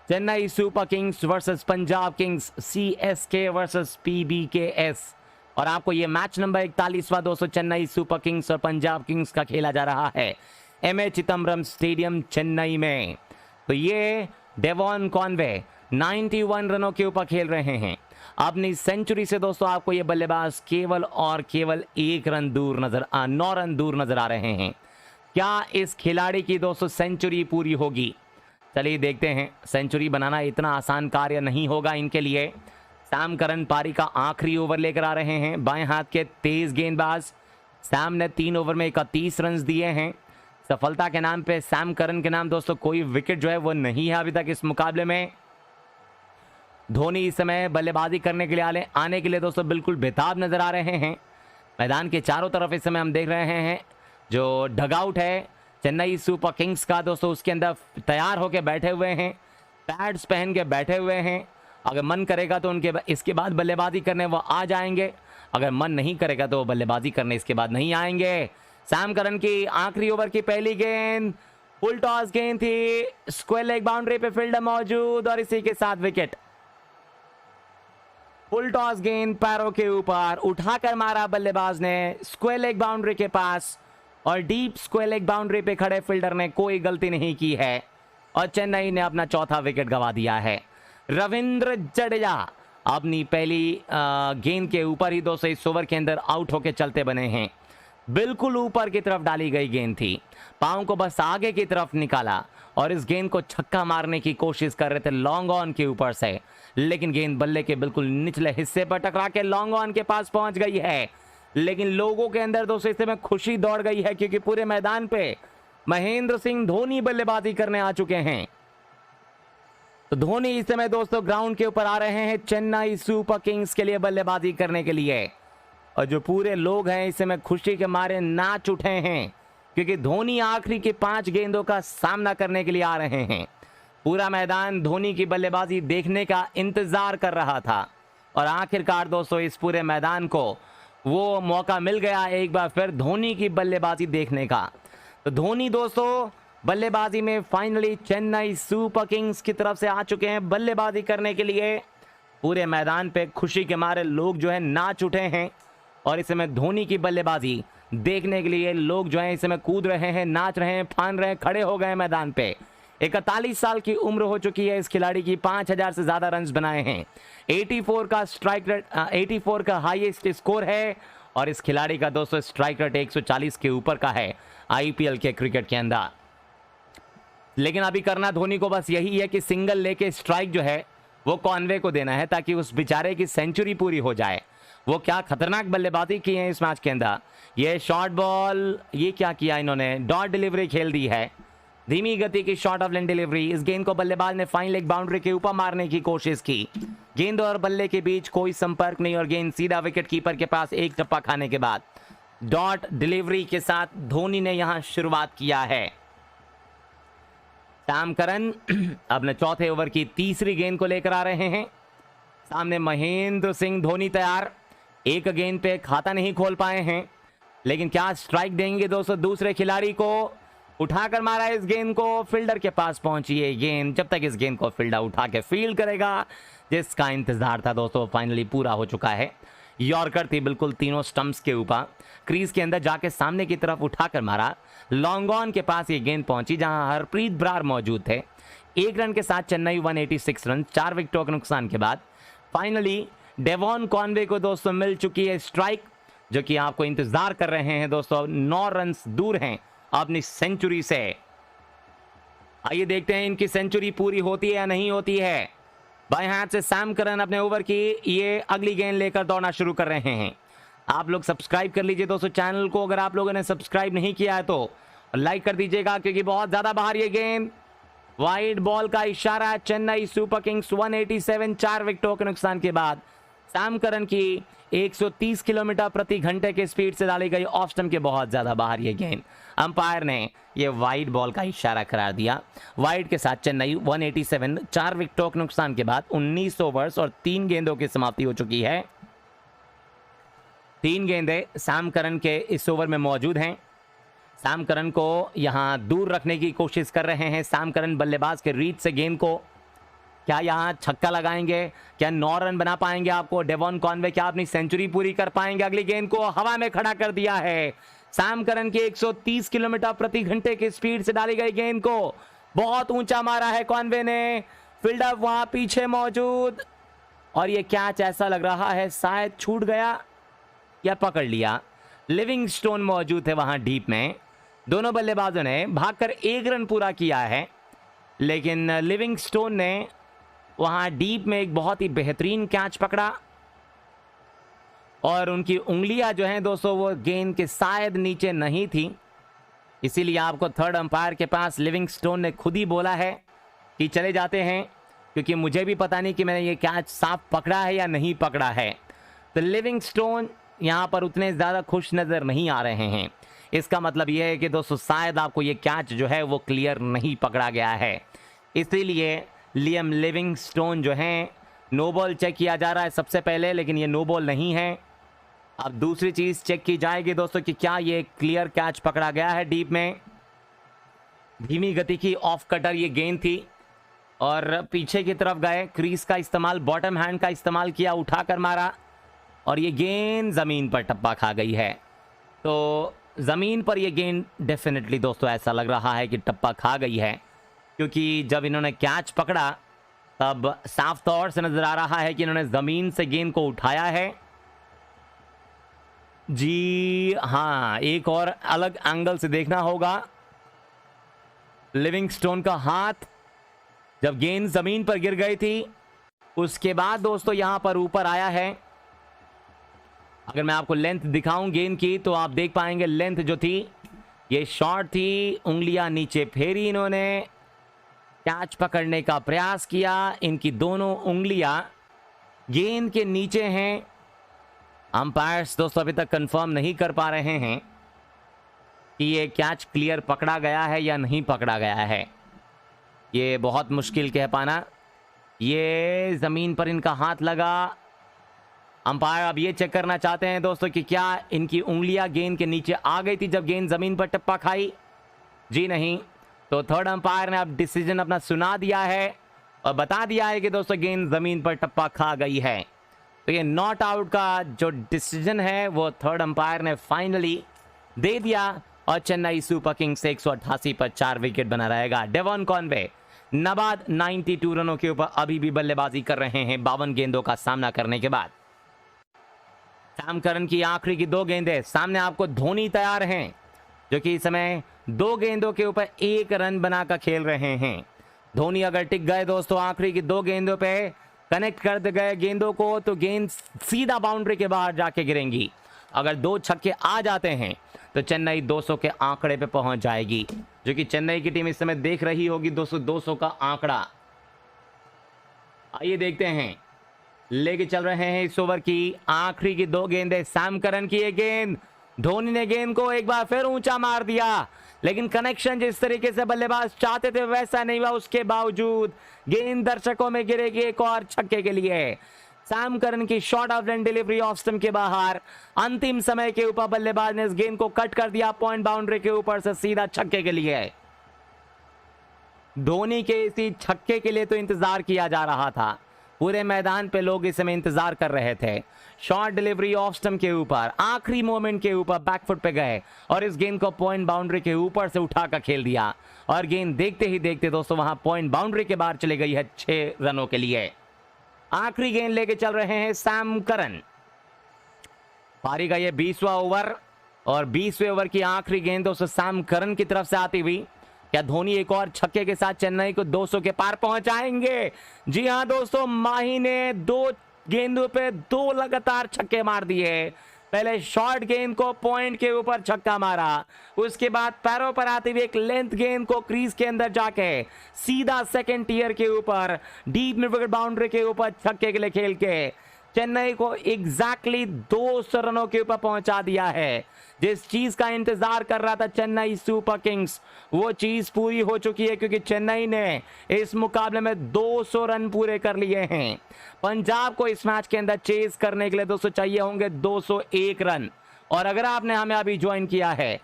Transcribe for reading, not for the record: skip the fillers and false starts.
Chennai super Kings versus Punjab Kings, CSK versus PBKS। और आपको ये मैच नंबर 41वां दोस्तों चेन्नई सुपर किंग्स और पंजाब किंग्स का खेला जा रहा है MA चिदम्बरम स्टेडियम चेन्नई में। तो ये डेवॉन कॉनवे 91 रनों के ऊपर खेल रहे हैं। अपनी सेंचुरी से दोस्तों आपको ये बल्लेबाज केवल और केवल 9 रन दूर नजर आ रहे हैं। क्या इस खिलाड़ी की दोस्तों सेंचुरी पूरी होगी? चलिए देखते हैं। सेंचुरी बनाना इतना आसान कार्य नहीं होगा इनके लिए। सैम करन पारी का आखिरी ओवर लेकर आ रहे हैं। बाएं हाथ के तेज गेंदबाज सैम ने 3 ओवर में 31 रन दिए हैं। सफलता के नाम पे सैम करन के नाम दोस्तों कोई विकेट जो है वो नहीं है अभी तक इस मुकाबले में। धोनी इस समय बल्लेबाजी करने के लिए आने के लिए दोस्तों बिल्कुल बेताब नजर आ रहे हैं। मैदान के चारों तरफ इस समय हम देख रहे हैं जो डगआउट है चेन्नई सुपर किंग्स का दोस्तों, उसके अंदर तैयार होकर बैठे हुए हैं, पैड्स पहन के बैठे हुए हैं। अगर मन करेगा तो उनके इसके बाद बल्लेबाजी करने वो आ जाएंगे, अगर मन नहीं करेगा तो बल्लेबाजी करने इसके बाद नहीं आएंगे। सैम करन की आखिरी ओवर की पहली गेंद फुल टॉस गेंद थी, स्क्वायर लेग बाउंड्री पे फील्डर मौजूद और इसी के साथ विकेट। फुल टॉस गेंद पैरों के ऊपर उठाकर मारा बल्लेबाज ने स्क्वायर लेग बाउंड्री के पास, और डीप स्क्वायर लेग बाउंड्री पे खड़े फील्डर ने कोई गलती नहीं की है और चेन्नई ने अपना चौथा विकेट गंवा दिया है। रविंद्र जडेजा अपनी पहली गेंद के ऊपर ही दोस्तों इस ओवर के अंदर आउट होके चलते बने हैं। बिल्कुल ऊपर की तरफ डाली गई गेंद थी, पांव को बस आगे की तरफ निकाला और इस गेंद को छक्का मारने की कोशिश कर रहे थे लॉन्ग ऑन के ऊपर से, लेकिन गेंद बल्ले के बिल्कुल निचले हिस्से पर टकरा के लॉन्ग ऑन के पास पहुंच गई है। लेकिन लोगों के अंदर दोस्तों इस समय खुशी दौड़ गई है क्योंकि पूरे मैदान पे महेंद्र सिंह धोनी बल्लेबाजी करने आ चुके हैं। तो धोनी इस समय दोस्तों ग्राउंड के ऊपर आ रहे हैं चेन्नई सुपर किंग्स के लिए बल्लेबाजी करने के लिए, और जो पूरे लोग हैं इस समय खुशी के मारे नाच उठे हैं क्योंकि धोनी आखिरी के 5 गेंदों का सामना करने के लिए आ रहे हैं। पूरा मैदान धोनी की बल्लेबाजी देखने का इंतजार कर रहा था और आखिरकार दोस्तों इस पूरे मैदान को वो मौका मिल गया एक बार फिर धोनी की बल्लेबाजी देखने का। तो धोनी दोस्तों बल्लेबाजी में फाइनली चेन्नई सुपर किंग्स की तरफ से आ चुके हैं बल्लेबाजी करने के लिए। पूरे मैदान पे खुशी के मारे लोग जो है नाच उठे हैं और इस समय धोनी की बल्लेबाजी देखने के लिए लोग जो है इस समय कूद रहे हैं, नाच रहे हैं, फान रहे हैं, खड़े हो गए मैदान पे। 41 साल की उम्र हो चुकी है इस खिलाड़ी की, 5000 से ज्यादा रन बनाए हैं, 84 का स्ट्राइक रेट 84 का हाईएस्ट स्कोर है और इस खिलाड़ी का दोस्तों स्ट्राइक रेट 140 के ऊपर का है IPL के क्रिकेट के अंदर। लेकिन अभी करना धोनी को बस यही है कि सिंगल लेके स्ट्राइक जो है वो कॉनवे को देना है ताकि उस बेचारे की सेंचुरी पूरी हो जाए। वो क्या खतरनाक बल्लेबाजी की है इस मैच के अंदर। ये शॉर्ट बॉल, ये क्या किया इन्होंने, डॉट डिलीवरी खेल दी है, धीमी गति की शॉर्ट ऑफ लेंथ डिलीवरी। इस गेंद को बल्लेबाज ने फाइन लेग बाउंड्री के ऊपर मारने की कोशिश की, गेंद और बल्ले के बीच कोई संपर्क नहीं और गेंद सीधा विकेट कीपर के पास एक टप्पा खाने के बाद डॉट डिलीवरी के साथ धोनी ने यहां शुरुआत किया है। सैम करन अपने चौथे ओवर की तीसरी गेंद को लेकर आ रहे हैं। सामने महेंद्र सिंह धोनी तैयार, एक गेंद पे खाता नहीं खोल पाए हैं, लेकिन क्या स्ट्राइक देंगे दोस्तों दूसरे खिलाड़ी को। उठाकर मारा इस गेंद को, फील्डर के पास पहुंची है गेंद। जब तक इस गेंद को फील्डर उठा के फील्ड करेगा जिसका इंतजार था दोस्तों फाइनली पूरा हो चुका है। यॉर्कर थी बिल्कुल तीनों स्टंप्स के ऊपर, क्रीज के अंदर जाके सामने की तरफ उठाकर मारा, लॉन्ग ऑन के पास ये गेंद पहुंची जहां हरप्रीत बरार मौजूद थे। 1 रन के साथ चेन्नई 186 रन, 4 विकेटों के नुकसान के बाद फाइनली डेवॉन कॉनवे को दोस्तों मिल चुकी है स्ट्राइक, जो कि आपको इंतजार कर रहे हैं दोस्तों। 9 रन दूर हैं अपनी सेंचुरी से। आइए देखते हैं इनकी सेंचुरी पूरी होती है या नहीं होती है। बाएं हाथ से सैम करन अपने ओवर की ये अगली गेंद लेकर दौड़ना शुरू कर रहे हैं। आप लोग सब्सक्राइब कर लीजिए दोस्तों चैनल को, अगर आप लोगों ने सब्सक्राइब नहीं किया है तो लाइक कर दीजिएगा क्योंकि बहुत ज्यादा बाहर ये गेंद। वाइड बॉल का इशारा, चेन्नई सुपर किंग्स 187, 4 विकेटों के नुकसान के बाद सैम करन की 130 किलोमीटर प्रति घंटे के स्पीड से डाली गई ऑफ स्टंप के बहुत ज्यादा बाहर ये गेंद। अंपायर ने ये वाइड बॉल का इशारा करार दिया। वाइड के साथ चेन्नई 187, 4 विकेटों के नुकसान के बाद 19 ओवर्स और 3 गेंदों की समाप्ति हो चुकी है। 3 गेंदें सैम करन के इस ओवर में मौजूद हैं। सैम करन को यहां दूर रखने की कोशिश कर रहे हैं। सैम करन बल्लेबाज के रीच से गेंद को क्या यहाँ छक्का लगाएंगे? क्या 9 रन बना पाएंगे आपको डेवॉन कॉनवे? क्या अपनी सेंचुरी पूरी कर पाएंगे? अगली गेंद को हवा में खड़ा कर दिया है। सैम करन की 130 किलोमीटर प्रति घंटे की स्पीड से डाली गई गेंद को बहुत ऊंचा मारा है कॉनवे ने। फील्डर वहां पीछे मौजूद, और ये कैच ऐसा लग रहा है शायद छूट गया या पकड़ लिया। लिविंगस्टोन मौजूद थे वहां डीप में। दोनों बल्लेबाजों ने भागकर 1 रन पूरा किया है, लेकिन लिविंगस्टोन ने वहां डीप में एक बहुत ही बेहतरीन कैच पकड़ा और उनकी उंगलियां जो हैं दोस्तों वो गेंद के शायद नीचे नहीं थी। इसीलिए आपको थर्ड अंपायर के पास लिविंगस्टोन ने खुद ही बोला है कि चले जाते हैं, क्योंकि मुझे भी पता नहीं कि मैंने ये कैच साफ पकड़ा है या नहीं पकड़ा है। तो लिविंगस्टोन यहाँ पर उतने ज़्यादा खुश नज़र नहीं आ रहे हैं। इसका मतलब यह है कि दोस्तों शायद आपको ये कैच जो है वो क्लियर नहीं पकड़ा गया है, इसीलिए लियम लिविंगस्टोन जो हैं नो बॉल चेक किया जा रहा है सबसे पहले, लेकिन ये नो बॉल नहीं है। अब दूसरी चीज़ चेक की जाएगी दोस्तों कि क्या ये क्लियर कैच पकड़ा गया है डीप में। धीमी गति की ऑफ कटर ये गेंद थी और पीछे की तरफ गए, क्रीज का इस्तेमाल, बॉटम हैंड का इस्तेमाल किया, उठाकर मारा और ये गेंद ज़मीन पर टप्पा खा गई है। तो ज़मीन पर ये गेंद डेफिनेटली दोस्तों ऐसा लग रहा है कि टप्पा खा गई है, क्योंकि जब इन्होंने कैच पकड़ा तब साफ तौर से नज़र आ रहा है कि इन्होंने ज़मीन से गेंद को उठाया है। जी हाँ, एक और अलग एंगल से देखना होगा। लिविंगस्टोन का हाथ जब गेंद ज़मीन पर गिर गई थी उसके बाद दोस्तों यहां पर ऊपर आया है। अगर मैं आपको लेंथ दिखाऊं गेंद की तो आप देख पाएंगे लेंथ जो थी ये शॉर्ट थी। उंगलियां नीचे फेरी, इन्होंने कैच पकड़ने का प्रयास किया। इनकी दोनों उंगलियां गेंद के नीचे हैं। अंपायर्स दोस्तों अभी तक कंफर्म नहीं कर पा रहे हैं कि ये कैच क्लियर पकड़ा गया है या नहीं पकड़ा गया है। ये बहुत मुश्किल कह पाना। ये ज़मीन पर इनका हाथ लगा। अंपायर अब ये चेक करना चाहते हैं दोस्तों कि क्या इनकी उंगलियां गेंद के नीचे आ गई थी जब गेंद ज़मीन पर टप्पा खाई। जी नहीं। तो थर्ड अंपायर ने अब डिसीजन अपना सुना दिया है और बता दिया है कि दोस्तों गेंद ज़मीन पर टप्पा खा गई है। तो ये नॉट आउट का जो डिसीजन है वो थर्ड अंपायर ने फाइनली दे दिया और चेन्नई सुपर किंग्स से 188 पर 4 विकेट बना रहेगा। डेवॉन कॉनवे नाबाद 92 रनों के ऊपर अभी भी बल्लेबाजी कर रहे हैं 52 गेंदों का सामना करने के बाद। सैम करन की आखिरी की 2 गेंदें सामने, आपको धोनी तैयार हैं जो कि इस समय 2 गेंदों के ऊपर 1 रन बनाकर खेल रहे हैं। धोनी अगर टिक गए दोस्तों आखिरी की 2 गेंदों पे, कनेक्ट कर गए गेंदों को, तो गेंद सीधा बाउंड्री के बाहर जाके गिरेंगी। अगर 2 छक्के आ जाते हैं तो चेन्नई 200 के आंकड़े पे पहुंच जाएगी, जो कि चेन्नई की टीम इस समय देख रही होगी। 200 का आंकड़ा आइए देखते हैं। लेके चल रहे हैं इस ओवर की आखिरी की 2 गेंदें। सैम करन की ये गेंद, धोनी ने गेंद को एक बार फिर ऊंचा मार दिया, लेकिन कनेक्शन जिस तरीके से बल्लेबाज चाहते थे वैसा नहीं हुआ। उसके बावजूद गेंद दर्शकों में गिरेगी एक और छक्के के लिए। सैम करन की short of run delivery off stump के बाहर, अंतिम समय के ऊपर बल्लेबाज ने इस गेंद को कट कर दिया पॉइंट बाउंड्री के ऊपर से सीधा छक्के के लिए। धोनी के इसी छक्के के लिए तो इंतजार किया जा रहा था। पूरे मैदान पे लोग इस समय इंतजार कर रहे थे। शॉर्ट डिलीवरी ऑफ स्टंप के ऊपर आखिरी मोमेंट के ऊपर बैकफुट पे गए और इस गेंद को पॉइंट बाउंड्री के ऊपर से उठाकर खेल दिया और गेंद देखते ही देखते दोस्तों वहां पॉइंट बाउंड्री के बाहर चली गई है 6 रनों के लिए। आखिरी गेंद लेके चल रहे हैं सैम करन। पारी का ये 20वां ओवर और 20वें ओवर की आखिरी गेंद दोस्तों सैम करन की तरफ से आती हुई। क्या धोनी एक और छक्के के साथ चेन्नई को 200 के पार पहुंचाएंगे? जी हां दोस्तों, माही ने 2 गेंदों पे 2 लगातार छक्के मार दिए। पहले शॉर्ट गेंद को पॉइंट के ऊपर छक्का मारा, उसके बाद पैरों पर आते हुए एक लेंथ गेंद को क्रीज के अंदर जाके सीधा सेकंड टियर के ऊपर डीप मिड विकेट बाउंड्री के ऊपर छक्के के लिए खेल के चेन्नई को एग्जैक्टली 200 रनों के ऊपर पहुंचा दिया है। जिस चीज का इंतजार कर रहा था चेन्नई सुपर किंग्स, वो चीज पूरी हो चुकी है, क्योंकि चेन्नई ने इस मुकाबले में 200 रन पूरे कर लिए हैं। पंजाब को इस मैच के अंदर चेज करने के लिए दोस्तों चाहिए होंगे 201 रन। और अगर आपने हमें अभी ज्वाइन किया है